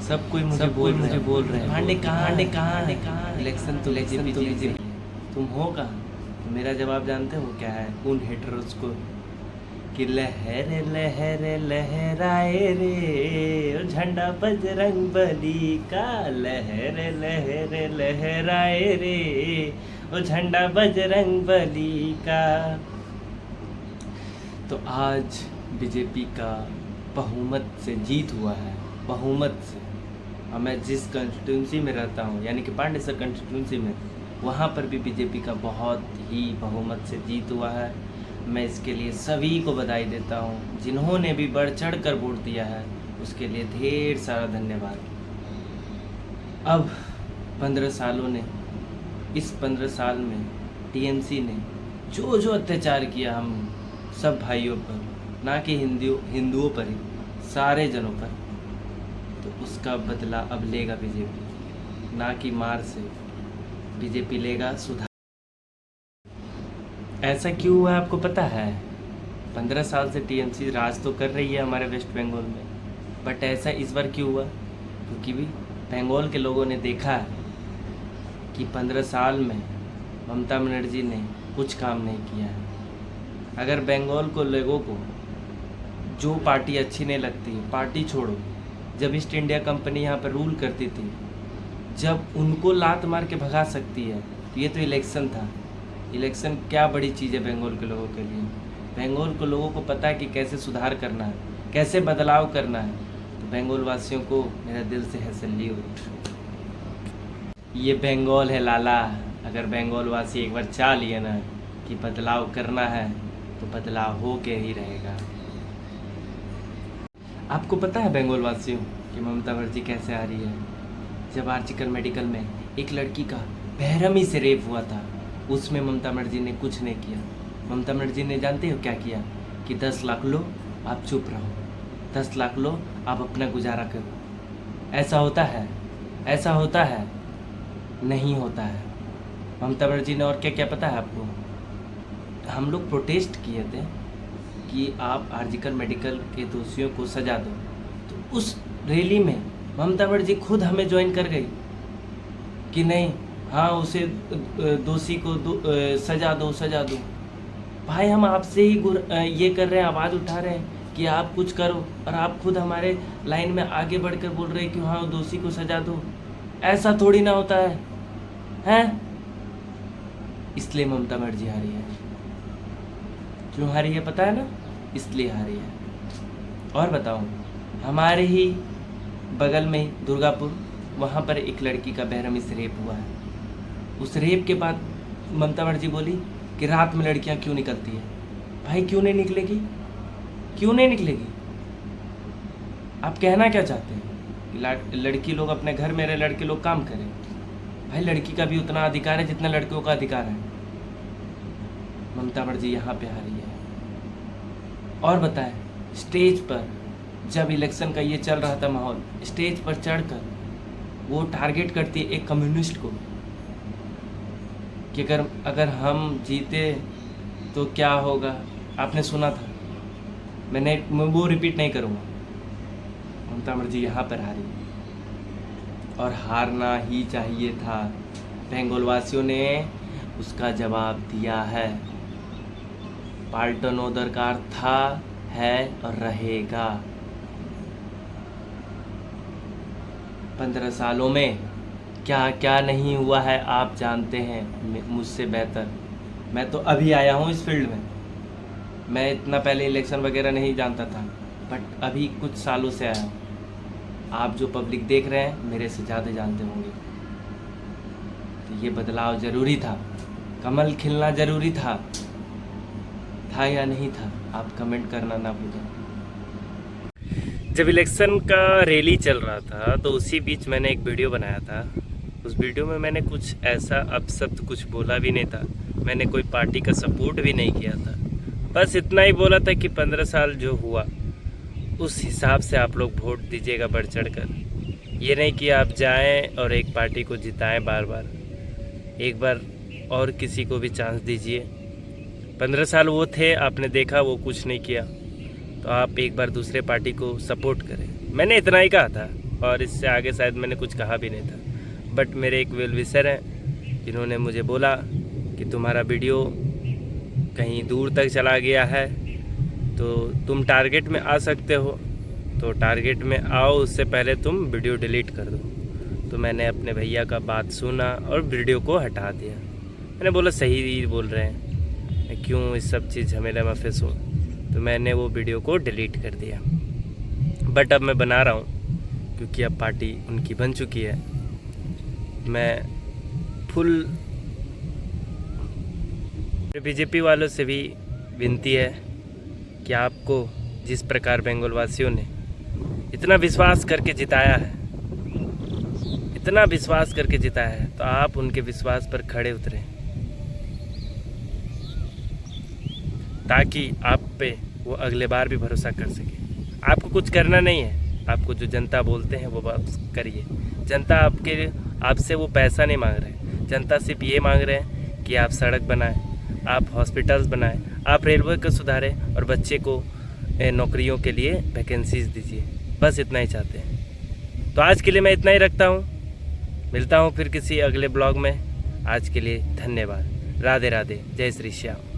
सब कोई मुझे बोल रहे हैं पांडे कहाँ है इलेक्शन तो बीजेपी तुम हो कहाँ। मेरा जवाब जानते हो क्या है उन हेटर्स को कि लहरे लहरे लहराए रे ओ झंडा बजरंग बली का, लहरे लहरे लहराए रे ओ झंडा बजरंग बली का। तो आज बीजेपी का बहुमत से जीत हुआ है, बहुमत से। और मैं जिस कंस्टिट्यूंसी में रहता हूँ यानी कि पांडेसर कंस्टिट्यूंसी में, वहाँ पर भी बीजेपी का बहुत ही बहुमत से जीत हुआ है। मैं इसके लिए सभी को बधाई देता हूँ जिन्होंने भी बढ़ चढ़ कर वोट दिया है, उसके लिए ढेर सारा धन्यवाद। अब 15 सालों ने, इस 15 साल में टीएमसी ने जो जो अत्याचार किया हम सब भाइयों पर, ना कि हिंदुओं पर ही, सारे जनों पर, तो उसका बदला अब लेगा बीजेपी, ना कि मार से। बीजेपी लेगा सुधार। ऐसा क्यों हुआ आपको पता है? 15 साल से टीएमसी राज तो कर रही है हमारे वेस्ट बंगाल में, बट ऐसा इस बार क्यों हुआ? क्योंकि भी बंगाल के लोगों ने देखा है कि 15 साल में ममता बनर्जी ने कुछ काम नहीं किया है। अगर बंगाल को लोगों को जो पार्टी अच्छी नहीं लगती, पार्टी छोड़ो, जब ईस्ट इंडिया कंपनी यहाँ पर रूल करती थी, जब उनको लात मार के भगा सकती है, तो ये तो इलेक्शन था। इलेक्शन क्या बड़ी चीज़ है बंगाल के लोगों के लिए। बंगाल के लोगों को पता है कि कैसे सुधार करना है, कैसे बदलाव करना है। तो बंगाल वासियों को मेरा दिल से है सैल्यूट। ये बंगाल है लाला। अगर बंगाल वासी एक बार चाह लिए ना कि बदलाव करना है, तो बदलाव हो के ही रहेगा। आपको पता है बंगाल वासियों कि ममता बनर्जी कैसे आ रही है? जब आर्जिकल मेडिकल में एक लड़की का बेरहमी से रेप हुआ था, उसमें ममता बनर्जी ने कुछ नहीं किया। ममता बनर्जी ने जानते हो क्या किया? कि 10 लाख लो, आप चुप रहो, 10 लाख लो, आप अपना गुजारा करो। ऐसा होता है? ऐसा होता है? नहीं होता है। ममता बनर्जी ने और क्या क्या पता है आपको? हम लोग प्रोटेस्ट किए थे कि आप आर्जिकल मेडिकल के दोषियों को सजा दो, तो उस रैली में ममता बनर्जी खुद हमें ज्वाइन कर गई कि नहीं, हाँ उसे दोषी को सजा दो। भाई हम आपसे ही ये कर रहे हैं, आवाज़ उठा रहे हैं कि आप कुछ करो, और आप खुद हमारे लाइन में आगे बढ़कर बोल रहे हैं कि हाँ दोषी को सजा दो। ऐसा थोड़ी ना होता है, हैं? इसलिए ममता बनर्जी हारी है। क्यों हारी है पता है ना? इसलिए हारी है। और बताओ, हमारे ही बगल में दुर्गापुर, वहाँ पर एक लड़की का बेरहमी से रेप हुआ है। उस रेप के बाद ममता बनर्जी बोली कि रात में लड़कियाँ क्यों निकलती है। भाई क्यों नहीं निकलेगी? क्यों नहीं निकलेगी? आप कहना क्या चाहते हैं? कि लड़की लोग अपने घर में रहे, लड़के लोग काम करें? भाई लड़की का भी उतना अधिकार है जितना लड़कियों का अधिकार है। ममता बनर्जी यहाँ पे हारी है। और बताएं, स्टेज पर जब इलेक्शन का ये चल रहा था माहौल, स्टेज पर चढ़कर वो टारगेट करती है एक कम्युनिस्ट को कि अगर हम जीते तो क्या होगा। आपने सुना था, मैं वो रिपीट नहीं करूँगा। ममता बनर्जी यहाँ पर हारी, और हारना ही चाहिए था। बंगाल वासियों ने उसका जवाब दिया है। पाल्टनो दरकार था, है और रहेगा। 15 सालों में क्या क्या नहीं हुआ है आप जानते हैं मुझसे बेहतर। मैं तो अभी आया हूँ इस फील्ड में, मैं इतना पहले इलेक्शन वगैरह नहीं जानता था, बट अभी कुछ सालों से आया हूँ। आप जो पब्लिक देख रहे हैं मेरे से ज़्यादा जानते होंगे। तो ये बदलाव ज़रूरी था, कमल खिलना ज़रूरी था या नहीं था? आप कमेंट करना ना भूलें। जब इलेक्शन का रैली चल रहा था तो उसी बीच मैंने एक वीडियो बनाया था। उस वीडियो में मैंने कुछ ऐसा अपशब्द कुछ बोला भी नहीं था, मैंने कोई पार्टी का सपोर्ट भी नहीं किया था। बस इतना ही बोला था कि 15 साल जो हुआ उस हिसाब से आप लोग वोट दीजिएगा बढ़ चढ़ कर। ये नहीं कि आप जाएं और एक पार्टी को जिताएं बार बार। एक बार और किसी को भी चांस दीजिए। 15 साल वो थे, आपने देखा वो कुछ नहीं किया, तो आप एक बार दूसरे पार्टी को सपोर्ट करें। मैंने इतना ही कहा था, और इससे आगे शायद मैंने कुछ कहा भी नहीं था। बट मेरे एक वेल विशर हैं जिन्होंने मुझे बोला कि तुम्हारा वीडियो कहीं दूर तक चला गया है तो तुम टारगेट में आ सकते हो, तो टारगेट में आओ उससे पहले तुम वीडियो डिलीट कर दो। तो मैंने अपने भैया का बात सुना और वीडियो को हटा दिया। मैंने बोला सही बोल रहे हैं, मैं क्यों इस सब चीज़ झमेले में फंसूँ, तो मैंने वो वीडियो को डिलीट कर दिया। बट अब मैं बना रहा हूँ क्योंकि अब पार्टी उनकी बन चुकी है। मैं फुल बीजेपी वालों से भी विनती है कि आपको जिस प्रकार बंगाल वासियों ने इतना विश्वास करके जिताया है, इतना विश्वास करके जिताया है, तो आप उनके विश्वास पर खड़े उतरें ताकि आप पे वो अगले बार भी भरोसा कर सके। आपको कुछ करना नहीं है, आपको जो जनता बोलते हैं वो बात करिए। जनता आपसे वो पैसा नहीं मांग रहे, जनता सिर्फ ये मांग रहे हैं कि आप सड़क बनाएं, आप हॉस्पिटल्स बनाएं, आप रेलवे को सुधारें और बच्चे को नौकरियों के लिए वैकेंसीज दीजिए। बस इतना ही चाहते हैं। तो आज के लिए मैं इतना ही रखता हूँ, मिलता हूँ फिर किसी अगले ब्लॉग में। आज के लिए धन्यवाद। राधे राधे, जय श्री श्याम।